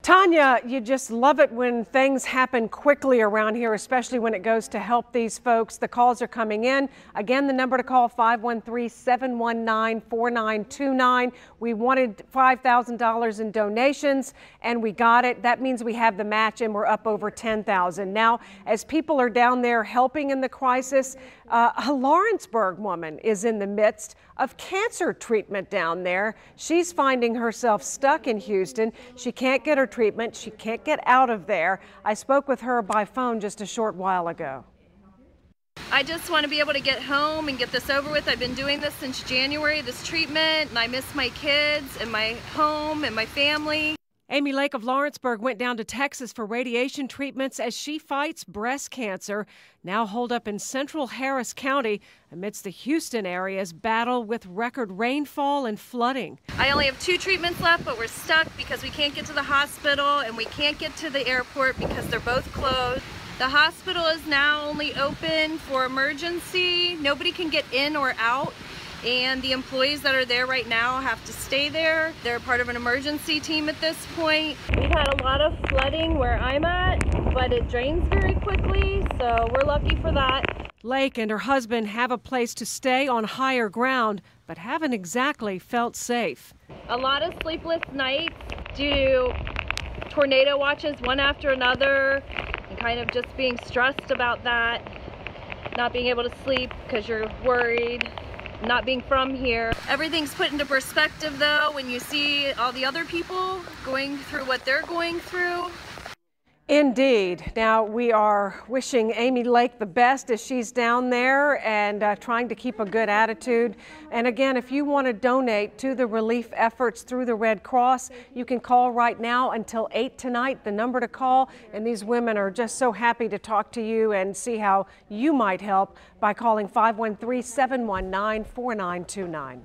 Tanya, you just love it when things happen quickly around here, especially when it goes to help these folks. The calls are coming in. Again, the number to call, 513-719-4929. We wanted $5,000 in donations, and we got it. That means we have the match, and we're up over $10,000. Now, as people are down there helping in the crisis, a Lawrenceburg woman is in the midst of cancer treatment down there. She's finding herself stuck in Houston. She can't get her treatment. She can't get out of there. I spoke with her by phone just a short while ago. I just want to be able to get home and get this over with. I've been doing this since January, this treatment, and I miss my kids and my home and my family. Amy Lake of Lawrenceburg went down to Texas for radiation treatments as she fights breast cancer, now holed up in central Harris County amidst the Houston area's battle with record rainfall and flooding. I only have 2 treatments left, but we're stuck because we can't get to the hospital and we can't get to the airport because they're both closed. The hospital is now only open for emergency. Nobody can get in or out. And the employees that are there right now have to stay there. They're part of an emergency team at this point. We've had a lot of flooding where I'm at, but it drains very quickly, so we're lucky for that. Lake and her husband have a place to stay on higher ground, but haven't exactly felt safe. A lot of sleepless nights due to tornado watches one after another, and kind of just being stressed about that, not being able to sleep because you're worried. Not being from here. Everything's put into perspective though when you see all the other people going through what they're going through. Indeed. Now we are wishing Amy Lake the best as she's down there and trying to keep a good attitude. And again, if you want to donate to the relief efforts through the Red Cross, you can call right now until 8 tonight, the number to call. And these women are just so happy to talk to you and see how you might help by calling 513-719-4929.